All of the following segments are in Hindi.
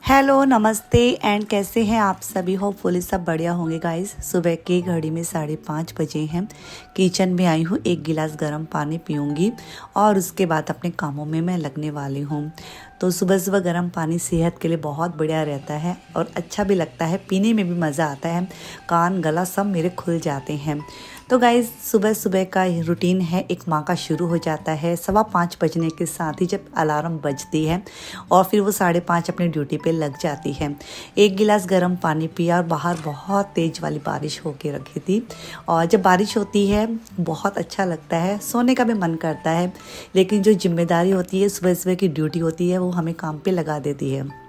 हेलो नमस्ते एंड कैसे हैं आप सभी। होपफुली सब बढ़िया होंगे गाइस। सुबह की घड़ी में 5:30 बजे हैं। किचन में आई हूँ, एक गिलास गर्म पानी पीऊँगी और उसके बाद अपने कामों में मैं लगने वाली हूँ। तो सुबह सुबह गर्म पानी सेहत के लिए बहुत बढ़िया रहता है और अच्छा भी लगता है, पीने में भी मज़ा आता है। कान गला सब मेरे खुल जाते हैं। तो गाइज़ सुबह सुबह का रूटीन है, एक माँ का शुरू हो जाता है 5:15 बजने के साथ ही जब अलार्म बजती है और फिर वो 5:30 अपनी ड्यूटी पे लग जाती है। एक गिलास गर्म पानी पिया और बाहर बहुत तेज़ वाली बारिश होके रखी थी और जब बारिश होती है बहुत अच्छा लगता है, सोने का भी मन करता है, लेकिन जो जिम्मेदारी होती है, सुबह सुबह की ड्यूटी होती है, वो हमें काम पे लगा देती है।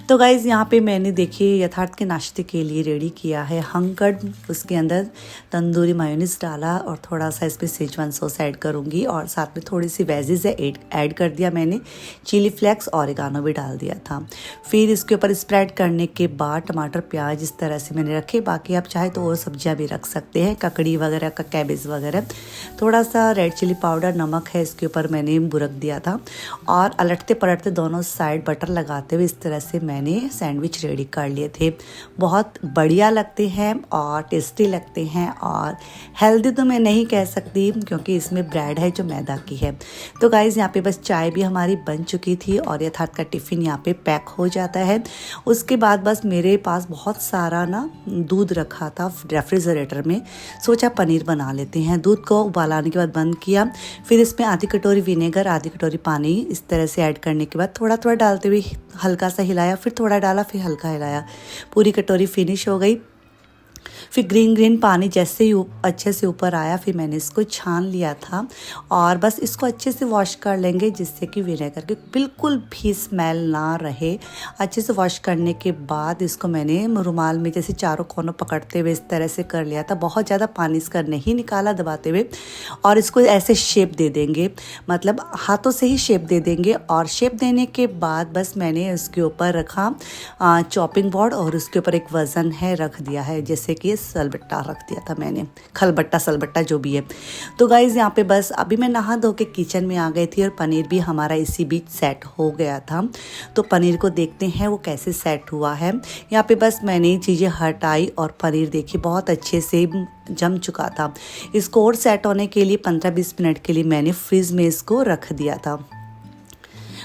तो गाइज़ यहाँ पे मैंने देखिए यथार्थ के नाश्ते के लिए रेडी किया है हंकड़। उसके अंदर तंदूरी मायोनीज डाला और थोड़ा सा इसमें सेजवान सॉस ऐड करूँगी और साथ में थोड़ी सी वेजिज़ ऐड कर दिया मैंने, चिली फ्लेक्स ऑरिगानो भी डाल दिया था। फिर इसके ऊपर स्प्रेड करने के बाद टमाटर प्याज इस तरह से मैंने रखे। बाकी आप चाहे तो और सब्जियाँ भी रख सकते हैं, ककड़ी वगैरह का, कैबेज वगैरह। थोड़ा सा रेड चिली पाउडर, नमक है इसके ऊपर मैंने बुरक दिया था और अलटते पलटते दोनों साइड बटर लगाते हुए इस तरह से मैंने सैंडविच रेडी कर लिए थे। बहुत बढ़िया लगते हैं और टेस्टी लगते हैं और हेल्दी तो मैं नहीं कह सकती क्योंकि इसमें ब्रेड है जो मैदा की है। तो गाइज़ यहाँ पे बस चाय भी हमारी बन चुकी थी और यथार्थ का टिफ़िन यहाँ पे पैक हो जाता है। उसके बाद बस मेरे पास बहुत सारा ना दूध रखा था रेफ्रिजरेटर में, सोचा पनीर बना लेते हैं। दूध को उबालाने के बाद बंद किया, फिर इसमें आधी कटोरी विनेगर, आधी कटोरी पानी इस तरह से ऐड करने के बाद थोड़ा थोड़ा डालते हुए हल्का सा हिलाया, फिर थोड़ा डाला, फिर हल्का हिलाया, पूरी कटोरी फिनिश हो गई। फिर ग्रीन पानी जैसे ही अच्छे से ऊपर आया, फिर मैंने इसको छान लिया था और बस इसको अच्छे से वॉश कर लेंगे जिससे कि विनेगर की बिल्कुल भी स्मेल ना रहे। अच्छे से वॉश करने के बाद इसको मैंने रुमाल में जैसे चारों कोनों पकड़ते हुए इस तरह से कर लिया था। बहुत ज़्यादा पानी इसका नहीं निकाला दबाते हुए, और इसको ऐसे शेप दे देंगे, मतलब हाथों से ही शेप दे देंगे। और शेप देने के बाद बस मैंने इसके ऊपर रखा चॉपिंग बोर्ड और उसके ऊपर एक वज़न है रख दिया है, जैसे कि सलबट्टा रख दिया था मैंने, खलबट्टा सलबट्टा जो भी है। तो गाइज़ यहाँ पे बस अभी मैं नहा धो के किचन में आ गई थी और पनीर भी हमारा इसी बीच सेट हो गया था। तो पनीर को देखते हैं वो कैसे सेट हुआ है। यहाँ पे बस मैंने चीज़ें हटाई और पनीर देखी बहुत अच्छे से जम चुका था। इसको और सेट होने के लिए 15-20 मिनट के लिए मैंने फ्रिज में इसको रख दिया था।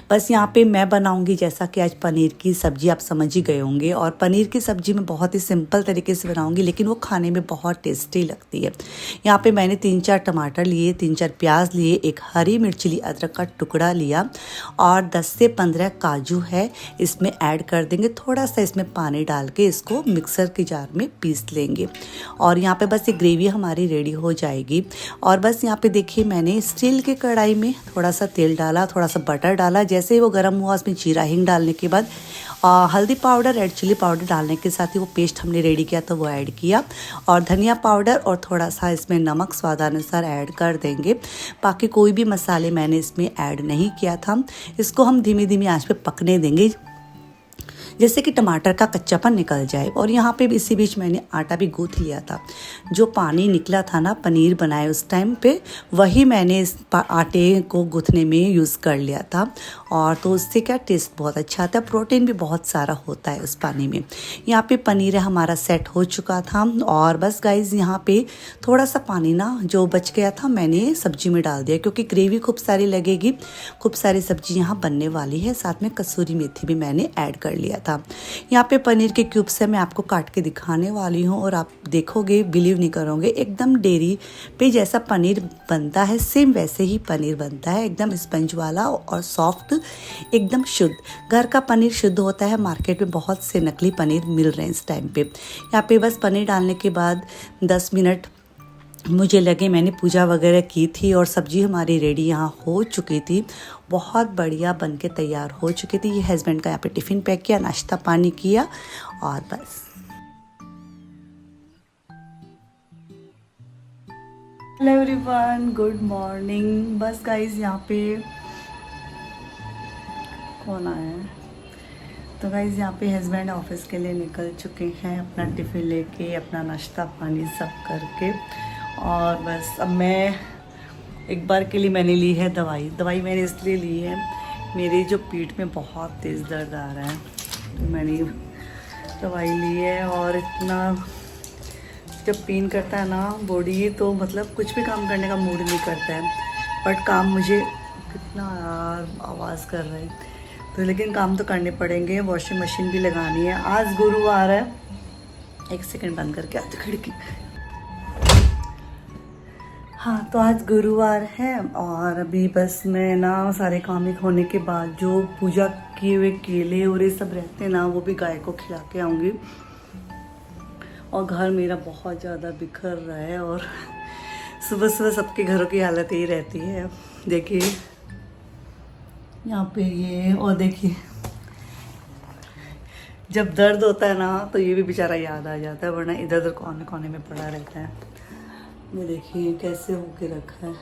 बस यहाँ पे मैं बनाऊंगी जैसा कि आज पनीर की सब्ज़ी आप समझ ही गए होंगे, और पनीर की सब्ज़ी मैं बहुत ही सिंपल तरीके से बनाऊंगी लेकिन वो खाने में बहुत टेस्टी लगती है। यहाँ पे मैंने 3-4 टमाटर लिए, 3-4 प्याज लिए, एक हरी मिर्च ली, अदरक का टुकड़ा लिया और 10 से 15 काजू है इसमें ऐड कर देंगे। थोड़ा सा इसमें पानी डाल के इसको मिक्सर के जार में पीस लेंगे और यहाँ पे बस ये ग्रेवी हमारी रेडी हो जाएगी। और बस यहाँ पे देखिए मैंने स्टील के कढ़ाई में थोड़ा सा तेल डाला, थोड़ा सा बटर डाला। जैसे ही वो गर्म हुआ उसमें जीरा हिंग डालने के बाद हल्दी पाउडर, रेड चिली पाउडर डालने के साथ ही वो पेस्ट हमने रेडी किया था वो ऐड किया और धनिया पाउडर और थोड़ा सा इसमें नमक स्वादानुसार ऐड कर देंगे। बाकी कोई भी मसाले मैंने इसमें ऐड नहीं किया था। इसको हम धीमी धीमी आंच पे पकने देंगे जैसे कि टमाटर का कच्चापन निकल जाए। और यहाँ पे इसी बीच मैंने आटा भी गूँथ लिया था। जो पानी निकला था ना पनीर बनाए उस टाइम पे, वही मैंने इस आटे को गूँथने में यूज़ कर लिया था और तो उससे क्या टेस्ट बहुत अच्छा आता है, प्रोटीन भी बहुत सारा होता है उस पानी में। यहाँ पे पनीर हमारा सेट हो चुका था और बस गाइज़ यहाँ पे थोड़ा सा पानी ना जो बच गया था मैंने सब्जी में डाल दिया क्योंकि ग्रेवी खूब सारी लगेगी, खूब सारी सब्जी यहाँ बनने वाली है। साथ में कसूरी मेथी भी मैंने ऐड कर लिया था। यहाँ पे पनीर के क्यूब्स है, मैं आपको काट के दिखाने वाली हूँ और आप देखोगे बिलीव नहीं करोगे, एकदम डेयरी पे जैसा पनीर बनता है सेम वैसे ही पनीर बनता है, एकदम स्पंज वाला और सॉफ्ट, एकदम शुद्ध। घर का पनीर शुद्ध होता है, मार्केट में बहुत से नकली पनीर मिल रहे हैं इस टाइम पे। यहाँ पे बस पनीर डालने के बाद 10 मिनट मुझे लगे, मैंने पूजा वगैरह की थी और सब्जी हमारी रेडी यहाँ हो चुकी थी, बहुत बढ़िया बन के तैयार हो चुकी थी। ये हस्बैंड का यहाँ पे टिफ़िन पैक किया, नाश्ता पानी किया और बस। Hello everyone, good morning. बस गाइज यहाँ पे कौन आया है, तो गाइज यहाँ पे हस्बैंड ऑफिस के लिए निकल चुके हैं अपना टिफ़िन लेके, अपना नाश्ता पानी सब करके। और बस अब मैं एक बार के लिए मैंने ली है दवाई मैंने इसलिए ली है, मेरी जो पीठ में बहुत तेज़ दर्द आ रहा है, तो मैंने दवाई ली है। और इतना जब पेन करता है ना बॉडी, तो मतलब कुछ भी काम करने का मूड नहीं करता है। बट काम मुझे कितना यार आवाज़ कर रहा है, तो लेकिन काम तो करने पड़ेंगे। वॉशिंग मशीन भी लगानी है। आज गुरुवार है। एक सेकंड बंद करके आती खिड़की। हाँ, तो आज गुरुवार है और अभी बस मैं ना सारे काम होने के बाद जो पूजा किए हुए केले और ये सब रहते हैं ना, वो भी गाय को खिला के आऊँगी। और घर मेरा बहुत ज़्यादा बिखर रहा है और सुबह सुबह सबके घरों की हालत यही रहती है। देखिए यहाँ पे ये, और देखिए जब दर्द होता है ना तो ये भी बेचारा याद आ जाता है, वरना इधर उधर कोने कोने में पड़ा रहता है। ये देखिए कैसे होके रखा है,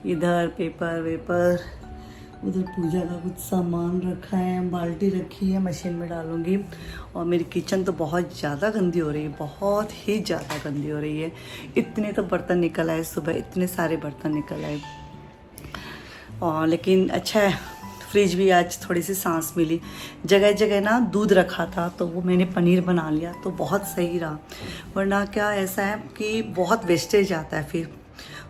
इधर पेपर वेपर, उधर पूजा का कुछ सामान रखा है, बाल्टी रखी है, मशीन में डालूंगी। और मेरी किचन तो बहुत ज़्यादा गंदी हो रही है, बहुत ही ज़्यादा गंदी हो रही है। इतने तो बर्तन निकल आए सुबह, इतने सारे बर्तन निकल आए। और लेकिन अच्छा है, फ्रिज भी आज थोड़ी सी सांस मिली। जगह जगह ना दूध रखा था तो वो मैंने पनीर बना लिया, तो बहुत सही रहा। वरना क्या ऐसा है कि बहुत वेस्टेज आता है। फिर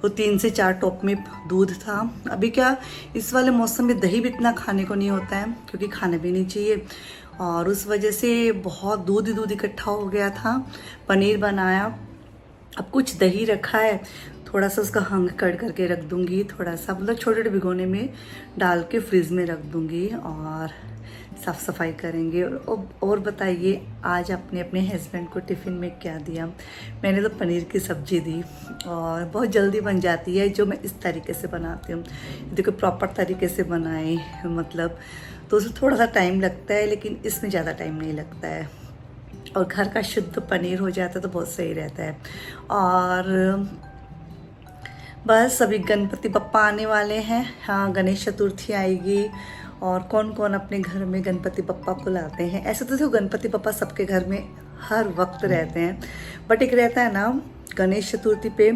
वो 3 से 4 टोप में दूध था। अभी क्या इस वाले मौसम में दही भी इतना खाने को नहीं होता है, क्योंकि खाने भी नहीं चाहिए। और उस वजह से बहुत दूध इकट्ठा हो गया था। पनीर बनाया, अब कुछ दही रखा है, थोड़ा सा उसका हंग कट करके रख दूंगी। थोड़ा सा मतलब छोटे छोटे भिगोने में डाल के फ्रिज में रख दूंगी और साफ़ सफाई करेंगे। और बताइए आज आपने अपने हस्बैंड को टिफ़िन में क्या दिया? मैंने तो पनीर की सब्ज़ी दी और बहुत जल्दी बन जाती है, जो मैं इस तरीके से बनाती हूँ। देखो प्रॉपर तरीके से बनाए मतलब, तो उसमें थोड़ा सा टाइम लगता है, लेकिन इसमें ज़्यादा टाइम नहीं लगता है। और घर का शुद्ध पनीर हो जाता है तो बहुत सही रहता है। और बस अभी गणपति बप्पा आने वाले हैं। हाँ, गणेश चतुर्थी आएगी। और कौन कौन अपने घर में गणपति बप्पा को लाते हैं? ऐसे तो देखो गणपति बप्पा सबके घर में हर वक्त रहते हैं, बट एक रहता है ना गणेश चतुर्थी पे,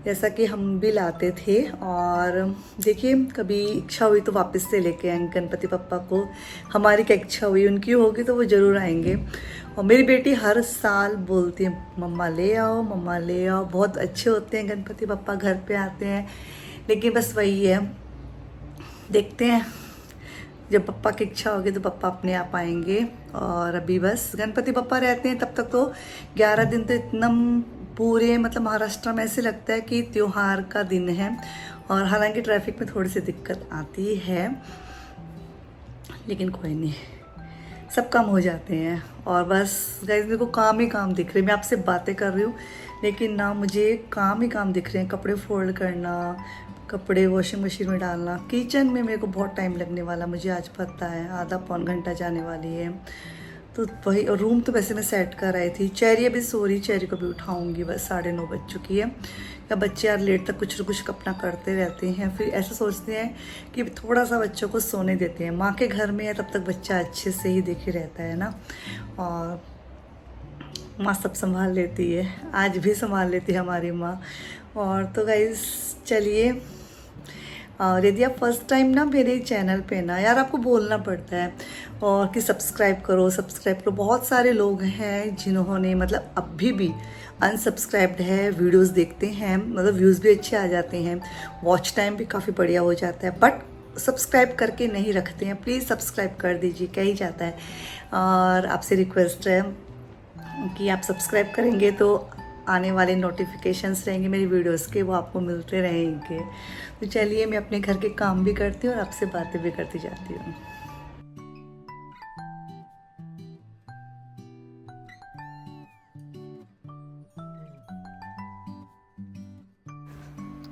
जैसा कि हम भी लाते थे। और देखिए कभी इच्छा हुई तो वापस से लेके आएंगे गणपति बप्पा को। हमारी क्या इच्छा हुई, उनकी होगी तो वो ज़रूर आएंगे। और मेरी बेटी हर साल बोलती है मम्मा ले आओ, मम्मा ले आओ। बहुत अच्छे होते हैं गणपति बप्पा, घर पे आते हैं। लेकिन बस वही है, देखते हैं जब पप्पा की इच्छा होगी तो पप्पा अपने आप आएंगे। और अभी बस गणपति बप्पा रहते हैं तब तक तो 11 दिन तो इतना पूरे मतलब महाराष्ट्र में ऐसे लगता है कि त्योहार का दिन है। और हालांकि ट्रैफिक में थोड़ी सी दिक्कत आती है, लेकिन कोई नहीं, सब काम हो जाते हैं। और बस गाइस मेरे को काम ही काम दिख रहे हैं। मैं आपसे बातें कर रही हूँ लेकिन ना मुझे काम ही काम दिख रहे हैं। कपड़े फोल्ड करना, कपड़े वॉशिंग मशीन में डालना, किचन में मेरे को बहुत टाइम लगने वाला, मुझे आज पता है। आधा पौन घंटा जाने वाली है। तो वही, और रूम तो वैसे मैं सेट कर आई थी। चेरी अभी सो रही, चेरी को भी उठाऊंगी। बस 9:30 बज चुकी है। या बच्चे यार लेट तक कुछ न कुछ अपना करते रहते हैं, फिर ऐसा सोचते हैं कि थोड़ा सा बच्चों को सोने देते हैं। माँ के घर में है तब तक बच्चा अच्छे से ही देखे रहता है ना, और माँ सब संभाल लेती है। आज भी संभाल लेती है हमारी माँ। और तो गाइस चलिए, और यदि आप फर्स्ट टाइम ना मेरे चैनल पे ना, यार आपको बोलना पड़ता है और कि सब्सक्राइब करो, सब्सक्राइब करो। बहुत सारे लोग हैं जिन्होंने मतलब अभी भी अनसब्सक्राइब्ड है, वीडियोस देखते हैं, मतलब व्यूज़ भी अच्छे आ जाते हैं, वॉच टाइम भी काफ़ी बढ़िया हो जाता है, बट सब्सक्राइब करके नहीं रखते हैं। प्लीज़ सब्सक्राइब कर दीजिए, क्या ही जाता है। और आपसे रिक्वेस्ट है कि आप सब्सक्राइब करेंगे तो आने वाले नोटिफिकेशंस रहेंगे मेरी वीडियोस के, वो आपको मिलते रहेंगे। तो चलिए मैं अपने घर के काम भी करती हूँ और आपसे बातें भी करती जाती हूँ।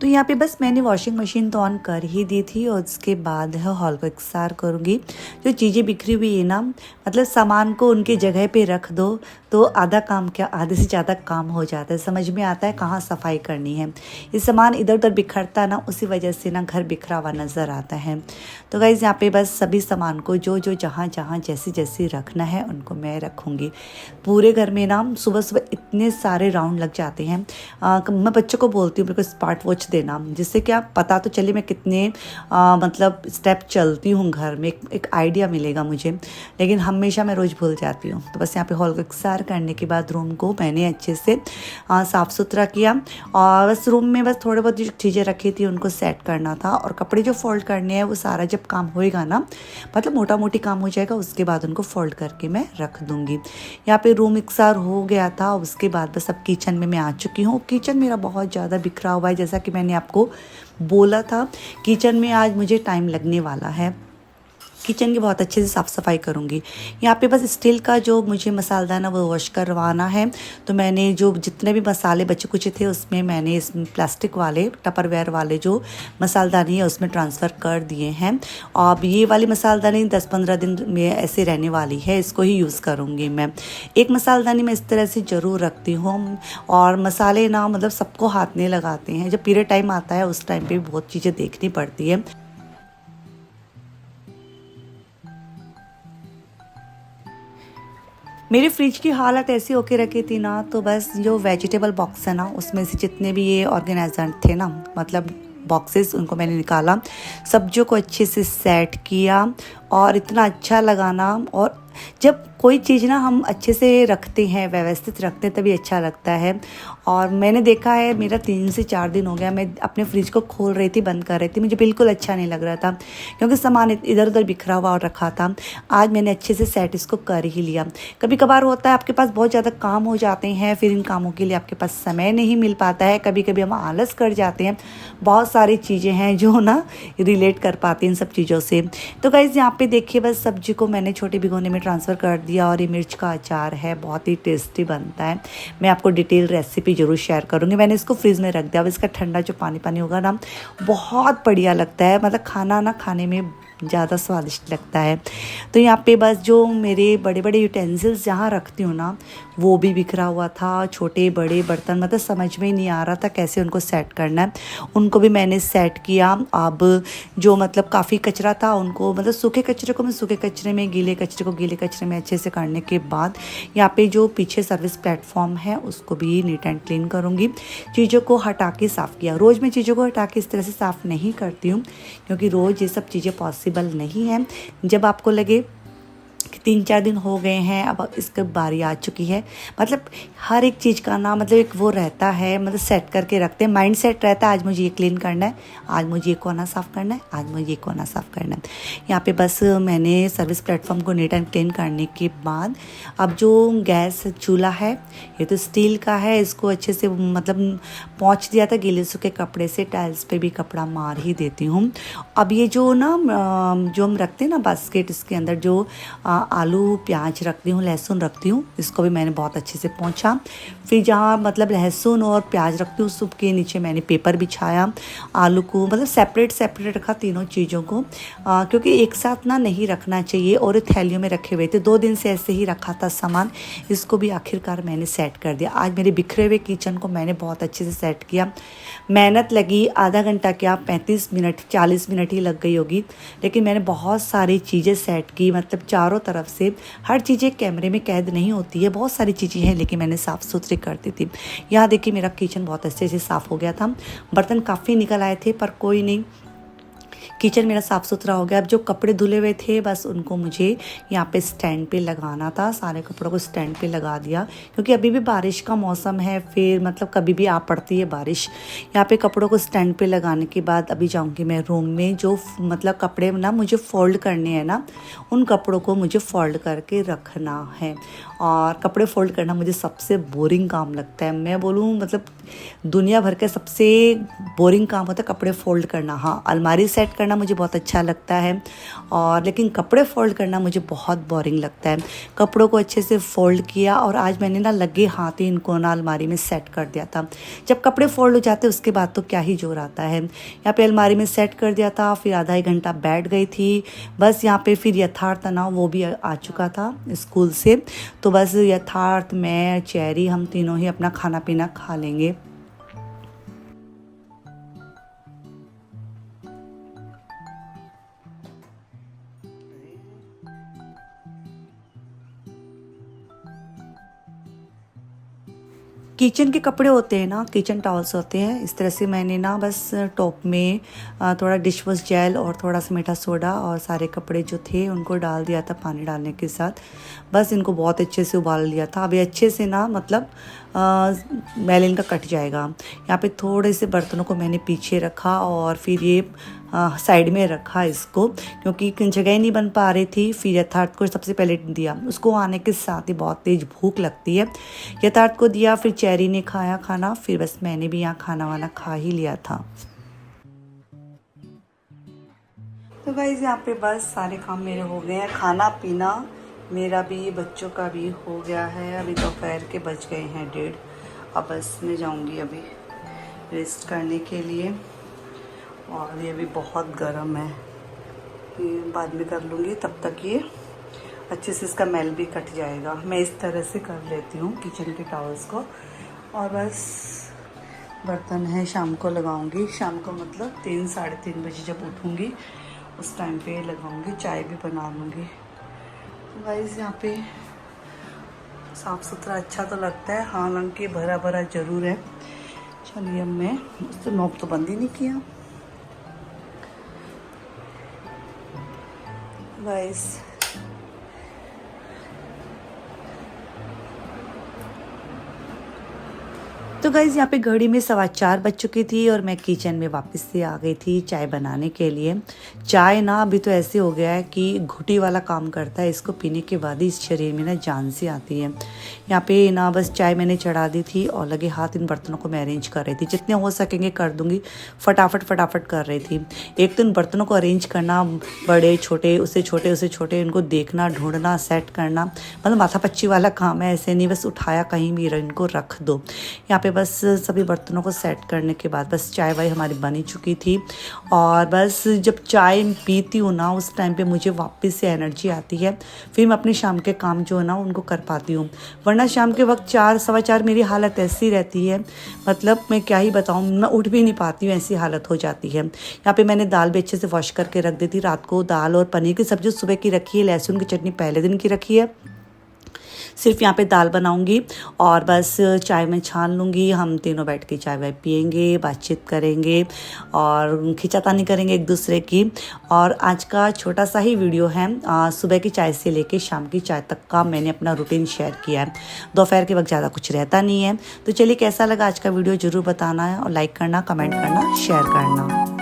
तो यहाँ पे बस मैंने वॉशिंग मशीन तो ऑन कर ही दी थी और उसके बाद है हॉल को एक्सार करूँगी। जो चीज़ें बिखरी हुई है ना, मतलब सामान को उनकी जगह पे रख दो तो आधा काम क्या आधे से ज़्यादा काम हो जाता है। समझ में आता है कहाँ सफाई करनी है। ये सामान इधर उधर बिखरता है ना, उसी वजह से ना घर बिखरा हुआ नज़र आता है। तो गाइज़ यहाँ पे बस सभी सामान को जो जो जहाँ जहाँ जैसी जैसी रखना है उनको मैं रखूँगी। पूरे घर में ना सुबह सुबह इतने सारे राउंड लग जाते हैं। मैं बच्चों को बोलती हूँ मेरे को स्मार्ट वॉच देना, जिससे क्या पता तो चले मैं कितने मतलब स्टेप चलती हूँ घर में, एक आइडिया मिलेगा मुझे। लेकिन हमेशा मैं रोज़ भूल जाती हूँ। तो बस यहाँ पे हॉल को इकसार करने के बाद रूम को मैंने अच्छे से साफ़ सुथरा किया, और बस रूम में बस थोड़े बहुत जो चीज़ें रखी थी उनको सेट करना था। और कपड़े जो फोल्ड करने हैं वो सारा जब काम होएगा ना, मतलब मोटा मोटी काम हो जाएगा, उसके बाद उनको फोल्ड करके मैं रख दूँगी। यहाँ पे रूम इकसार हो गया था। उसके बाद बस अब किचन में मैं आ चुकी हूँ। किचन मेरा बहुत ज़्यादा बिखरा हुआ है, जैसा कि मैंने आपको बोला था किचन में आज मुझे टाइम लगने वाला है। किचन की बहुत अच्छे से साफ़ सफाई करूँगी। यहाँ पे बस स्टील का जो मुझे मसालदाना वो वॉश करवाना है। तो मैंने जो जितने भी मसाले बचे कुचे थे उसमें मैंने इस प्लास्टिक वाले टपरवेयर वाले जो मसालदानी है उसमें ट्रांसफ़र कर दिए हैं। अब ये वाली मसालदानी 10-15 दिन में ऐसे रहने वाली है, इसको ही यूज़ करूँगी मैं। एक मसालदानी मैं इस तरह से ज़रूर रखती हूँ। और मसाले ना मतलब सबको हाथ नहीं लगाते हैं, जब पीरियड टाइम आता है उस टाइम पे बहुत चीज़ें देखनी पड़ती है। मेरी फ्रिज की हालत ऐसी होके रखी थी ना, तो बस जो वेजिटेबल बॉक्स है ना उसमें से जितने भी ये ऑर्गेनाइजर थे ना, मतलब बॉक्सेस, उनको मैंने निकाला, सब्जियों को अच्छे से सेट किया। और इतना अच्छा लगा ना। और जब कोई चीज़ ना हम अच्छे से रखते हैं, व्यवस्थित रखते हैं, तभी अच्छा लगता है। और मैंने देखा है मेरा 3 से 4 दिन हो गया मैं अपने फ्रिज को खोल रही थी, बंद कर रही थी, मुझे बिल्कुल अच्छा नहीं लग रहा था क्योंकि सामान इधर उधर बिखरा हुआ और रखा था। आज मैंने अच्छे से सेट इसको कर ही लिया। कभी कभार होता है आपके पास बहुत ज़्यादा काम हो जाते हैं, फिर इन कामों के लिए आपके पास समय नहीं मिल पाता है, कभी कभी हम आलस कर जाते हैं। बहुत सारी चीज़ें हैं जो ना रिलेट कर पाती हैं इन सब चीज़ों से। तो गाइज़ यहाँ पे देखिए बस सब्जी को मैंने छोटे भिगोने में ट्रांसफ़र कर दिया। और ये मिर्च का अचार है, बहुत ही टेस्टी बनता है। मैं आपको डिटेल रेसिपी ज़रूर शेयर करूँगी। मैंने इसको फ्रिज में रख दिया। अब इसका ठंडा जो पानी पानी होगा ना, बहुत बढ़िया लगता है, मतलब खाना ना खाने में ज़्यादा स्वादिष्ट लगता है। तो यहाँ पे बस जो मेरे बड़े बड़े यूटेंसिल्स जहाँ रखती हूँ ना, वो भी बिखरा हुआ था, छोटे बड़े बर्तन, मतलब समझ में ही नहीं आ रहा था कैसे उनको सेट करना है। उनको भी मैंने सेट किया। अब जो मतलब काफ़ी कचरा था उनको, मतलब सूखे कचरे को मैं सूखे कचरे में, गीले कचरे को गीले कचरे में अच्छे से करने के बाद यहाँ पे जो पीछे सर्विस प्लेटफॉर्म है उसको भी नीट एंड क्लीन करूँगी। चीज़ों को हटा के साफ़ किया। रोज़ मैं चीज़ों को हटा के इस तरह से साफ़ नहीं करती हूँ क्योंकि रोज़ ये सब चीज़ें पॉसिबल नहीं है। जब आपको लगे कि 3-4 दिन हो गए हैं, अब इसकी बारी आ चुकी है, मतलब हर एक चीज़ का ना मतलब एक वो रहता है, मतलब सेट करके रखते हैं, माइंड सेट रहता है आज मुझे ये क्लीन करना है, आज मुझे ये कोना साफ़ करना है, आज मुझे ये कोना साफ़ करना है। यहाँ पे बस मैंने सर्विस प्लेटफॉर्म को नीट एंड क्लीन करने के बाद अब जो गैस चूल्हा है ये तो स्टील का है, इसको अच्छे से मतलब पोंछ दिया था गीले सूखे कपड़े से, टाइल्स पे भी कपड़ा मार ही देती हूँ। अब ये जो ना जो हम रखते हैं ना बास्केट, इसके अंदर जो आलू प्याज रखती हूँ, लहसुन रखती हूँ, इसको भी मैंने बहुत अच्छे से पोंछा। फिर जहाँ मतलब लहसुन और प्याज रखती हूँ उसके नीचे मैंने पेपर बिछाया। आलू को मतलब सेपरेट सेपरेट रखा तीनों चीज़ों को, क्योंकि एक साथ ना नहीं रखना चाहिए। और थैलियों में रखे हुए थे, 2 दिन से ऐसे ही रखा था सामान, इसको भी आखिरकार मैंने सेट कर दिया। आज मेरे बिखरे हुए किचन को मैंने बहुत अच्छे से सेट किया। मेहनत लगी आधा घंटा क्या 35 मिनट 40 मिनट ही लग गई होगी, लेकिन मैंने बहुत सारी चीज़ें सेट की, मतलब चारों तरफ से। हर चीज़ें कैमरे में कैद नहीं होती है, बहुत सारी चीज़ें हैं लेकिन मैंने साफ़ सुथरी कर दी थी। यहाँ देखिए मेरा किचन बहुत अच्छे से साफ़ हो गया था। बर्तन काफ़ी निकल आए थे पर कोई नहीं, किचन मेरा साफ़ सुथरा हो गया। अब जो कपड़े धुले हुए थे बस उनको मुझे यहाँ पे स्टैंड पे लगाना था, सारे कपड़ों को स्टैंड पे लगा दिया क्योंकि अभी भी बारिश का मौसम है, फिर मतलब कभी भी आ पड़ती है बारिश। यहाँ पे कपड़ों को स्टैंड पे लगाने के बाद अभी जाऊँगी मैं रूम में। जो मतलब कपड़े ना मुझे फ़ोल्ड करने हैं ना, उन कपड़ों को मुझे फ़ोल्ड करके रखना है। और कपड़े फ़ोल्ड करना मुझे सबसे बोरिंग काम लगता है, मैं बोलूँ मतलब दुनिया भर के सबसे बोरिंग काम होता है कपड़े फ़ोल्ड करना। हाँ, अलमारी सेट करना मुझे बहुत अच्छा लगता है, और लेकिन कपड़े फ़ोल्ड करना मुझे बहुत बोरिंग लगता है। कपड़ों को अच्छे से फ़ोल्ड किया और आज मैंने ना लगे हाथ ही इनको ना अलमारी में सेट कर दिया था। जब कपड़े फ़ोल्ड हो जाते हैं उसके बाद तो क्या ही जोर आता है। यहाँ पे अलमारी में सेट कर दिया था, फिर आधा 1 घंटा बैठ गई थी बस यहाँ पे। फिर यथार्थ तनाव वो भी आ चुका था स्कूल से, तो बस यथार्थ, मैं, चेरी, हम तीनों ही अपना खाना पीना खा लेंगे। किचन के कपड़े होते हैं ना, किचन टॉवल्स होते हैं, इस तरह से मैंने ना बस टॉप में थोड़ा डिश वॉश जेल और थोड़ा सा मीठा सोडा और सारे कपड़े जो थे उनको डाल दिया था पानी डालने के साथ। बस इनको बहुत अच्छे से उबाल लिया था। अभी अच्छे से ना मतलब मैल इनका कट जाएगा। यहाँ पे थोड़े से बर्तनों को मैंने पीछे रखा और फिर ये साइड में रखा इसको, क्योंकि जगह नहीं बन पा रही थी। फिर यथार्थ को सबसे पहले दिया, उसको आने के साथ ही बहुत तेज़ भूख लगती है। यथार्थ को दिया, फिर चेरी ने खाया खाना, फिर बस मैंने भी यहाँ खाना वाना खा ही लिया था। तो गाइस यहाँ पे बस सारे काम मेरे हो गए हैं, खाना पीना मेरा भी बच्चों का भी हो गया है। अभी दोपहर के बज गए हैं 1:30। अब बस मैं जाऊँगी अभी रेस्ट करने के लिए, और ये भी बहुत गर्म है, ये बाद में कर लूँगी। तब तक ये अच्छे से इसका मैल भी कट जाएगा। मैं इस तरह से कर लेती हूँ किचन के टॉवल्स को। और बस बर्तन है शाम को लगाऊंगी, शाम को मतलब 3 साढ़े 3 बजे जब उठूँगी उस टाइम पे लगाऊंगी, चाय भी बना लूँगी। तो गाइस यहाँ पे साफ़ सुथरा अच्छा तो लगता है, हालांकि भरा भरा ज़रूर है। चलिए अब मैं तो नॉब तो बंद ही नहीं किया गाइस। तो गाइज़ यहाँ पे घड़ी में 4:15 बज चुकी थी और मैं किचन में वापस से आ गई थी चाय बनाने के लिए। चाय ना अभी तो ऐसे हो गया है कि घुटी वाला काम करता है, इसको पीने के बाद ही इस शरीर में ना जान सी आती है। यहाँ पे ना बस चाय मैंने चढ़ा दी थी और लगे हाथ इन बर्तनों को मैं अरेंज कर रही थी, जितने हो सकेंगे कर दूँगी, फटाफट कर रही थी। एक तो इन बर्तनों को अरेंज करना, बड़े छोटे उससे छोटे इनको देखना, ढूंढना, सेट करना, मतलब माथापच्ची वाला काम है। ऐसे नहीं बस उठाया कहीं भी इनको रख दो। यहाँ पे बस सभी बर्तनों को सेट करने के बाद बस चाय वाय हमारी बनी चुकी थी। और बस जब चाय पीती हूँ ना उस टाइम पे मुझे वापस से एनर्जी आती है, फिर मैं अपने शाम के काम जो है ना उनको कर पाती हूँ। वरना शाम के वक्त 4 सवा 4 मेरी हालत ऐसी रहती है, मतलब मैं क्या ही बताऊँ, मैं उठ भी नहीं पाती हूँ, ऐसी हालत हो जाती है। यहाँ पे मैंने दाल भी अच्छे से वॉश करके रख दी थी रात को। दाल और पनीर की सब्जी सुबह की रखी है, लहसुन की चटनी पहले दिन की रखी है। सिर्फ यहाँ पे दाल बनाऊंगी और बस चाय में छान लूँगी। हम तीनों बैठ के चाय वाय पियेंगे, बातचीत करेंगे और खिंचातानी करेंगे एक दूसरे की। और आज का छोटा सा ही वीडियो है, सुबह की चाय से लेके शाम की चाय तक का मैंने अपना रूटीन शेयर किया है। दोपहर के वक्त ज़्यादा कुछ रहता नहीं है। तो चलिए कैसा लगा आज का वीडियो ज़रूर बताना है, और लाइक करना, कमेंट करना, शेयर करना।